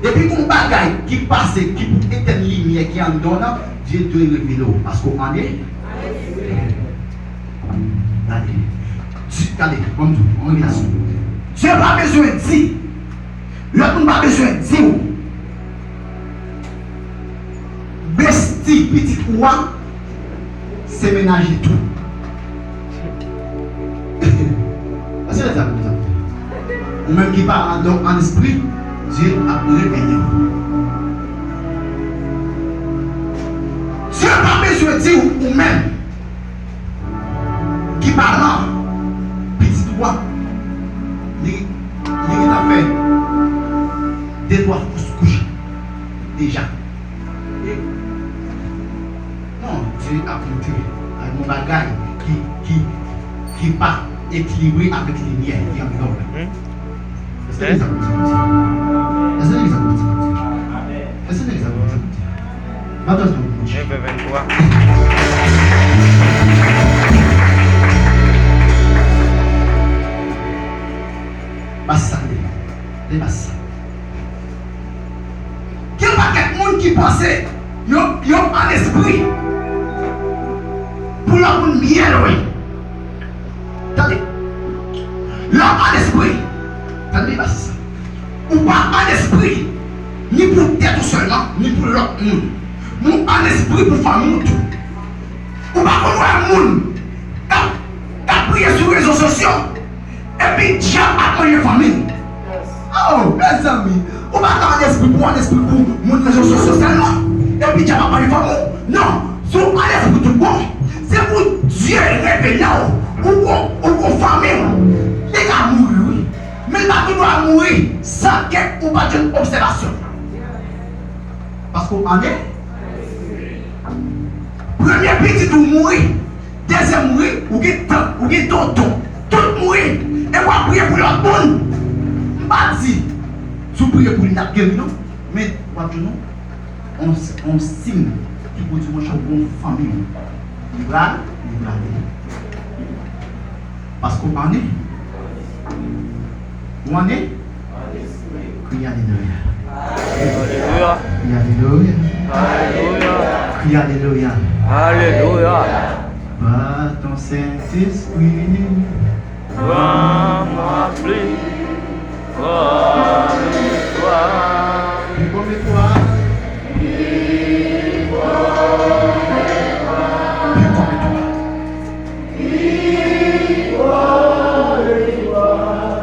Et puis, mon bagaille qui passe, qui est une lumière qui en donne, Dieu doit révéler. Parce qu'on en est. Regardez, comme tout, on regarde ça. Dieu n'a pas besoin de dire. L'autre n'a pas besoin de dire. Bestie, petit roi, c'est ménager tout. C'est les amis. Ou même qui parle en esprit, Dieu a réveillé. Dieu n'a pas besoin de dire ou même qui parle petit roi, il a fait des doigts pour se coucher déjà. Non, Dieu a montré à mon bagage qui pas équilibré avec les lumières qui en dehors. Est-ce que les amis Est-ce que les amis Est-ce que les amis Maintenant, je vais vous dire. Bassa, les bassa. Quel paquet de monde qui pensait, ils ont un esprit pour leur monde bien loin. Attendez, leur un esprit, attendez, bassa. Ou pas un esprit, ni pour tête seulement, ni pour l'autre monde. Nous un esprit pour famille tout. Ou pas qu'on voit un monde qui a prié sur les réseaux sociaux. Et puis Dieu a créé une famille. Oh, mes amis, on va avoir un esprit pour mon réseau social, non. Et puis Dieu a créé une famille. Non, c'est un esprit tout bon. C'est pour Dieu révélant ou pour famille. Les gars mourent, oui. Mais la vie doit mourir sans qu'il ou pas d'une observation. Parce qu'on en est. Premier petit tout mourir. Deuxième mourir, ou qui tonton. Tout mourir. Et moi, prier pour l'autre monde. Je ne pas dire, si vous priez pour une guérir, non. Mais, on signe qui peut dire, moi, je suis une famille. Il va. Parce qu'on en est. Où on est? Criez Alléluia. Criez Alléluia. Alléluia. Par ton Saint-Esprit. Va m'appeler comme toi. Puis comme toi.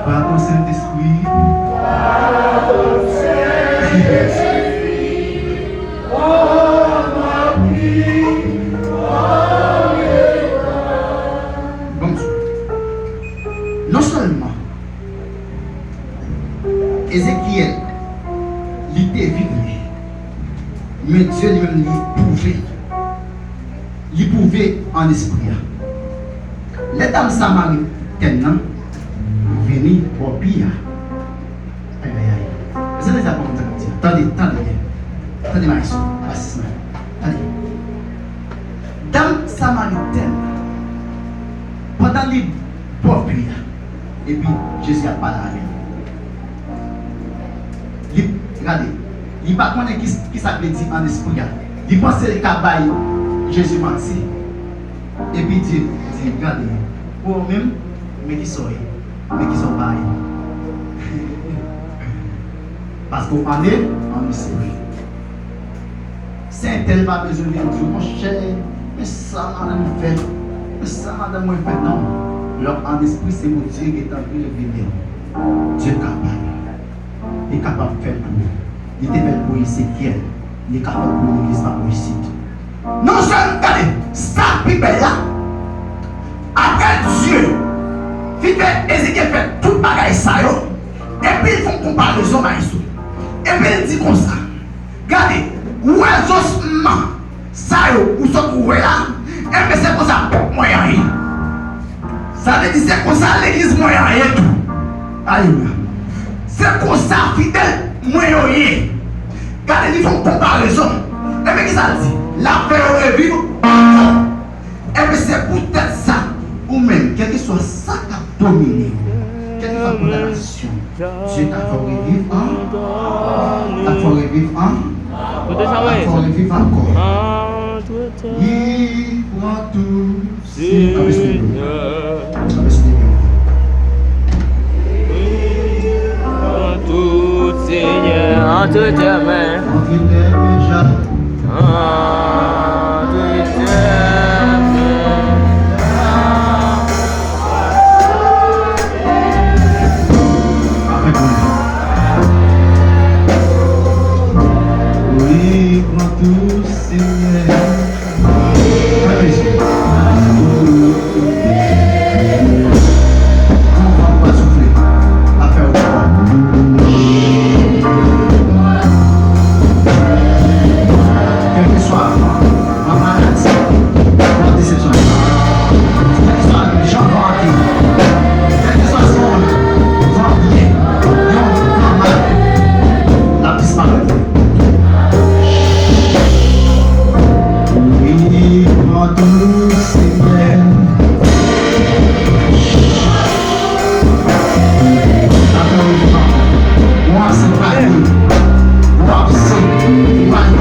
Par ton Saint-Esprit. Non seulement Ézéchiel, il était vivre, mais Dieu lui-même il pouvait en esprit. Les dames samaritaines venaient au pire. Aïe aïe aïe. C'est déjà comme ça. Attendez, maïs. Attendez. Dame samaritaine, pendant les pauvres prières, et puis Jésus a parlé avec elle. Regardez, il ne pas connaît qui s'appelle dit en esprit. Il pense que le cabaye Jésus menti. Et puis il dit, regardez, pour même, mais qui sont pareils. Parce qu'on en est en esprit. C'est tel pas besoin de dire, mon cher, mais ça madame fait, mais ça madame moi fait, non. Alors en esprit, c'est mon Dieu qui est en train de venir. Dieu est capable. Il est capable de faire tout. Il est fait pour Ézéchiel. Il est capable pour l'église par ici. Non seulement, regardez, ça, Bible là, après Dieu, il fait Ézéchiel fait tout le bagage ça, et puis ils font comparaison avec ça. Et puis il dit comme ça, regardez, où est l'ossement, ça, où sont trouvés là, et puis c'est comme ça, moyen rien. Ça veut dire c'est comme ça l'église moyen rien tout. Alléluia. C'est comme ça, fidèle, moyen rien. Regardez, ils font comparaison. Et puis, qu'est-ce que ça dit? La paix aurait vivre. Et puis, c'est peut-être ça, ou même, quel que soit ça qui a dominé, quelle que soit la condamnation, Dieu t'a fait revivre, t'a fait revivre, Tout est t'a jamais. fait revivre encore. Tout est Il prend tout. Seigneur. Tout Seigneur entre tes mains. Entre tes mains, Jacques. Entre tes mains. Avec moi. Oui, prends tout, Seigneur. Allez-y. On va pas souffler. À faire autre chose. Quel que soit ma maladie, ma déception, quel que soit le gens vantés, quel que soit son vent bien, non, mal, la disparaître. Oui, prends tout, Seigneur. Moi, c'est pas lui. Moi, c'est pas lui.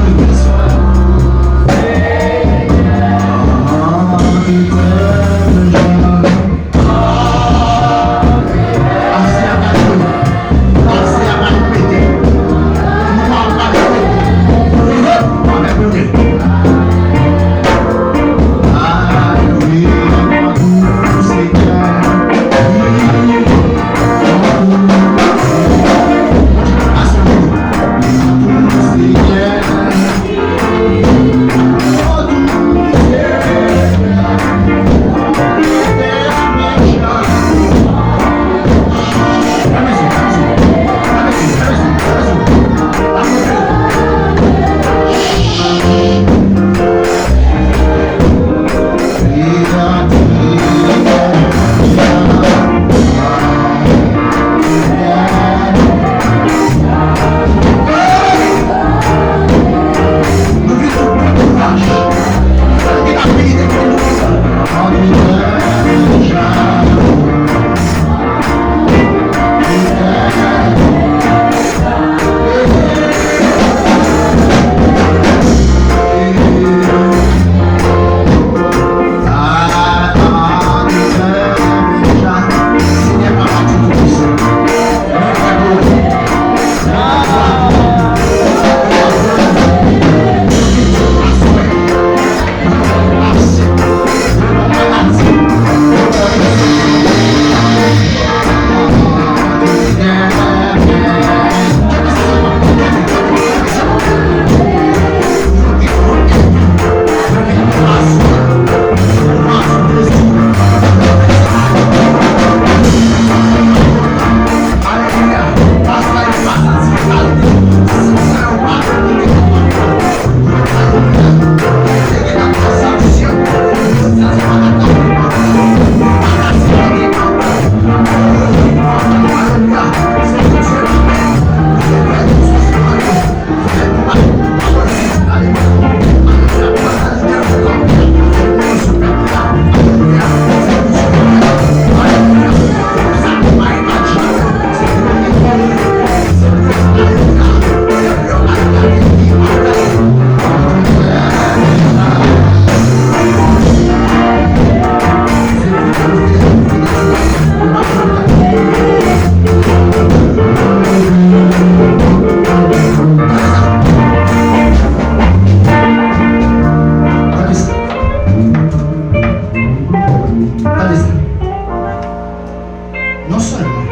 Non seulement,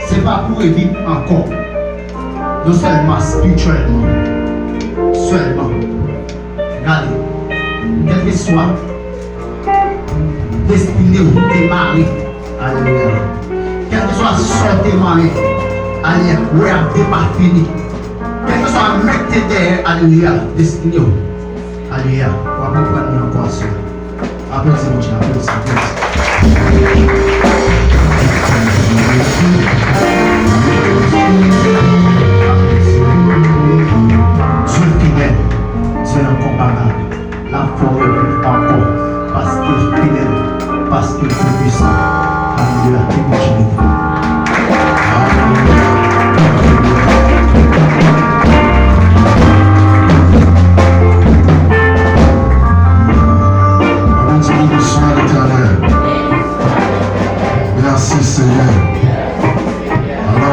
c'est pas pour vivre encore, non seulement spirituellement, seulement. Regardez, quel que soit destiné ou démarrer, alléluia. Quel que soit son démarrer, alléluia, ouais, c'est pas fini. Quel que soit mettre derrière, alléluia, destiné, alléluia. On va prendre encore ça. Applaudissez mon Dieu, applaudissez. Dieu fidèle, Dieu incomparable, la foi est encore, parce qu'il est fidèle, parce qu'il est puissant. Alléluia,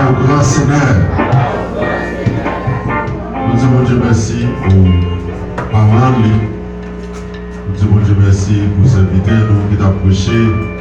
au grand Seigneur. Nous disons Dieu merci pour parole. Nous disons Dieu merci pour serviteur nous qui t'a prêché.